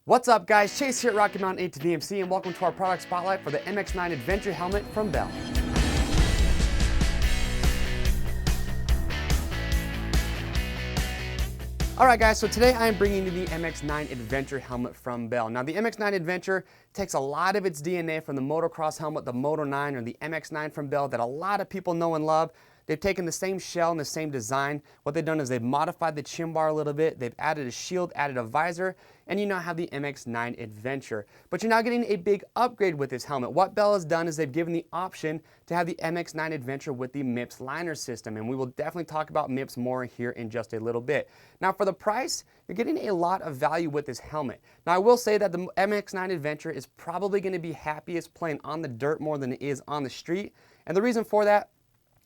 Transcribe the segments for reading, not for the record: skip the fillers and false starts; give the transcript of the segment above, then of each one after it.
What's up guys, Chase here at Rocky Mountain ATV and welcome to our product spotlight for the MX-9 Adventure helmet from Bell. Alright guys, so today I am bringing you the MX-9 Adventure helmet from Bell. Now the MX-9 Adventure takes a lot of its DNA from the motocross helmet, the Moto 9 or the MX-9 from Bell that a lot of people know and love. They've taken the same shell and the same design. What they've done is they've modified the chin bar a little bit, they've added a shield, added a visor, and you now have the MX-9 Adventure. But you're now getting a big upgrade with this helmet. What Bell has done is they've given the option to have the MX-9 Adventure with the Mips Liner system, and we will definitely talk about Mips more here in just a little bit. Now for the price, you're getting a lot of value with this helmet. Now I will say that the MX-9 Adventure is probably going to be happiest playing on the dirt more than it is on the street, and the reason for that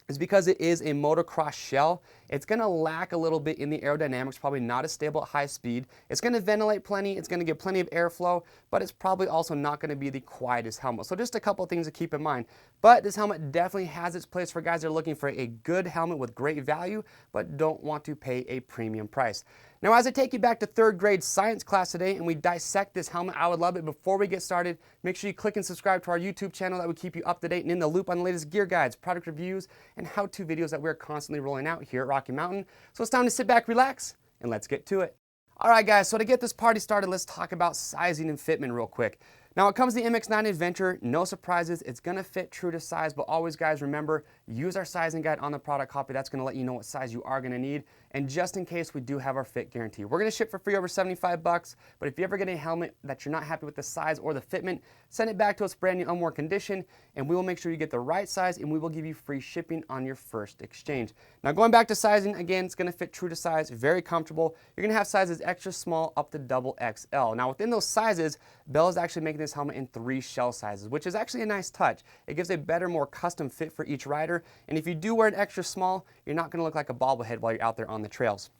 is because it is a motocross shell. It's going to lack a little bit in the aerodynamics, probably not as stable at high speed. It's going to ventilate plenty, it's going to get plenty of airflow, but it's probably also not going to be the quietest helmet. So just a couple of things to keep in mind. But this helmet definitely has its place for guys that are looking for a good helmet with great value, but don't want to pay a premium price. Now as I take you back to third grade science class today and we dissect this helmet, I would love it. Before we get started, make sure you click and subscribe to our YouTube channel. That would keep you up to date and in the loop on the latest gear guides, product reviews, and how-to videos that we're constantly rolling out here at Rocky Mountain. So it's time to sit back, relax, and let's get to it. All right guys, so to get this party started, let's talk about sizing and fitment real quick. Now when it comes to the MX-9 Adventure, no surprises, it's gonna fit true to size, but always guys remember, use our sizing guide on the product copy. That's gonna let you know what size you are gonna need. And just in case, we do have our fit guarantee. We're gonna ship for free over 75 bucks, but if you ever get a helmet that you're not happy with the size or the fitment, send it back to us brand new unworn condition, and we will make sure you get the right size, and we will give you free shipping on your first exchange. Now going back to sizing, again, it's gonna fit true to size, very comfortable. You're gonna have sizes extra small up to double XL. Now within those sizes, Bell is actually making this helmet in 3 shell sizes, which is actually a nice touch. It gives a better, more custom fit for each rider, and if you do wear an extra small, you're not gonna look like a bobblehead while you're out there on the trails.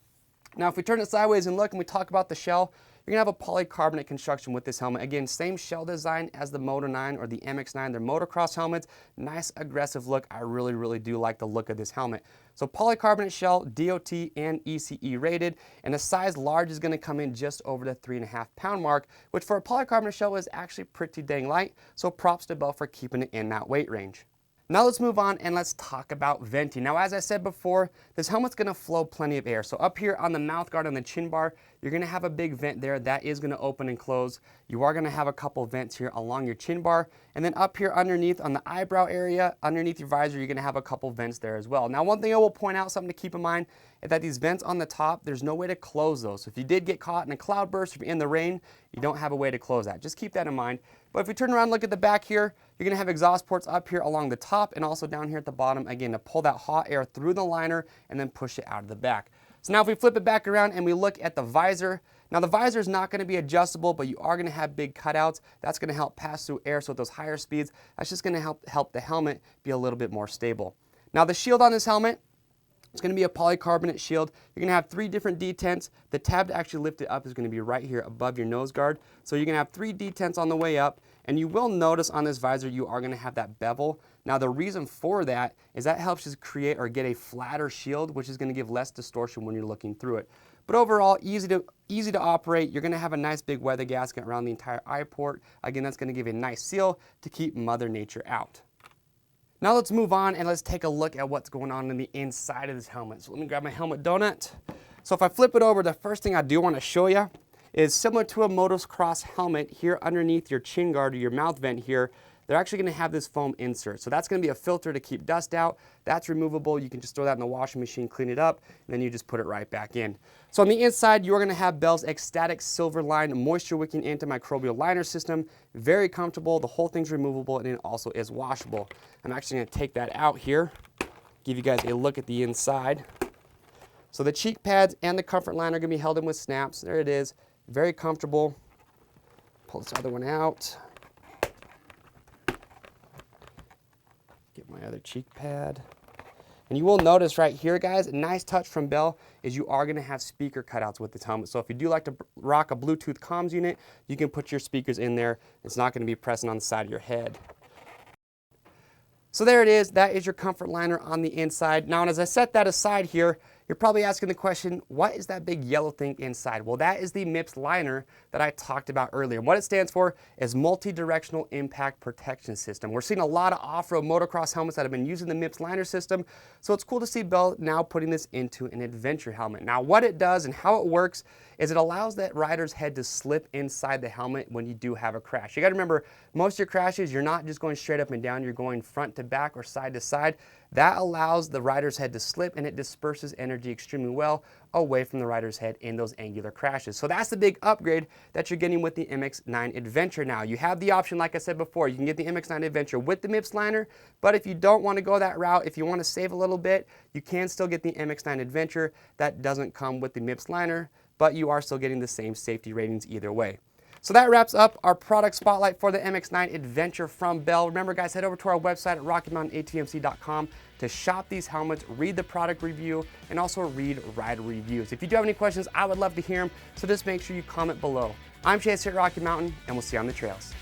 Now if we turn it sideways and look and we talk about the shell, you're gonna have a polycarbonate construction with this helmet. Again, same shell design as the Moto 9 or the MX-9. They're motocross helmets. Nice aggressive look. I really do like the look of this helmet. So polycarbonate shell, DOT and ECE rated, and a size large is gonna come in just over the 3.5 pound mark, which for a polycarbonate shell is actually pretty dang light. So props to Bell for keeping it in that weight range. Now let's move on and let's talk about venting. Now as I said before, this helmet's gonna flow plenty of air. So up here on the mouth guard on the chin bar, you're gonna have a big vent there that is gonna open and close. You are gonna have a couple vents here along your chin bar. And then up here underneath on the eyebrow area, underneath your visor, you're gonna have a couple vents there as well. Now one thing I will point out, something to keep in mind, is that these vents on the top, there's no way to close those. So if you did get caught in a cloudburst, if you're in the rain, you don't have a way to close that. Just keep that in mind. But if we turn around and look at the back here, you're gonna have exhaust ports up here along the top and also down here at the bottom, again, to pull that hot air through the liner and then push it out of the back. So now if we flip it back around and we look at the visor, now the visor is not gonna be adjustable, but you are gonna have big cutouts. That's gonna help pass through air, so at those higher speeds, that's just gonna help the helmet be a little bit more stable. Now the shield on this helmet, it's going to be a polycarbonate shield. You're going to have 3 different detents. The tab to actually lift it up is going to be right here above your nose guard. So you're going to have 3 detents on the way up. And you will notice on this visor, you are going to have that bevel. Now the reason for that is that helps you create or get a flatter shield, which is going to give less distortion when you're looking through it. But overall, easy to operate. You're going to have a nice big weather gasket around the entire eye port. Again, that's going to give a nice seal to keep Mother Nature out. Now let's move on and let's take a look at what's going on in the inside of this helmet. So let me grab my helmet donut. So if I flip it over, the first thing I do want to show you is similar to a motocross helmet. Here underneath your chin guard or your mouth vent here, they're actually going to have this foam insert. So that's going to be a filter to keep dust out. That's removable. You can just throw that in the washing machine, clean it up, and then you just put it right back in. So on the inside, you're going to have Bell's Ecstatic Silver Line moisture wicking antimicrobial liner system. Very comfortable. The whole thing's removable, and it also is washable. I'm actually going to take that out here, give you guys a look at the inside. So the cheek pads and the comfort line are going to be held in with snaps. There it is. Very comfortable. Pull this other one out. Get my other cheek pad. And you will notice right here, guys, a nice touch from Bell is you are going to have speaker cutouts with this helmet. So if you do like to rock a Bluetooth comms unit, you can put your speakers in there. It's not going to be pressing on the side of your head. So there it is. That is your comfort liner on the inside. Now, as I set that aside here, You're probably asking the question, what is that big yellow thing inside? Well, that is the Mips Liner that I talked about earlier. And what it stands for is Multi-Directional Impact Protection System. We're seeing a lot of off-road motocross helmets that have been using the Mips Liner system, so it's cool to see Bell now putting this into an adventure helmet. Now, what it does and how it works is it allows that rider's head to slip inside the helmet when you do have a crash. You gotta remember, most of your crashes, you're not just going straight up and down, you're going front to back or side to side. That allows the rider's head to slip, and it disperses energy extremely well away from the rider's head in those angular crashes. So that's the big upgrade that you're getting with the MX-9 Adventure now. You have the option, like I said before, you can get the MX-9 Adventure with the Mips Liner, but if you don't want to go that route, if you want to save a little bit, you can still get the MX-9 Adventure. That doesn't come with the Mips Liner, but you are still getting the same safety ratings either way. So that wraps up our product spotlight for the MX-9 Adventure from Bell. Remember guys, head over to our website at RockyMountainATMC.com to shop these helmets, read the product review, and also read rider reviews. If you do have any questions, I would love to hear them, so just make sure you comment below. I'm Chase here at Rocky Mountain, and we'll see you on the trails.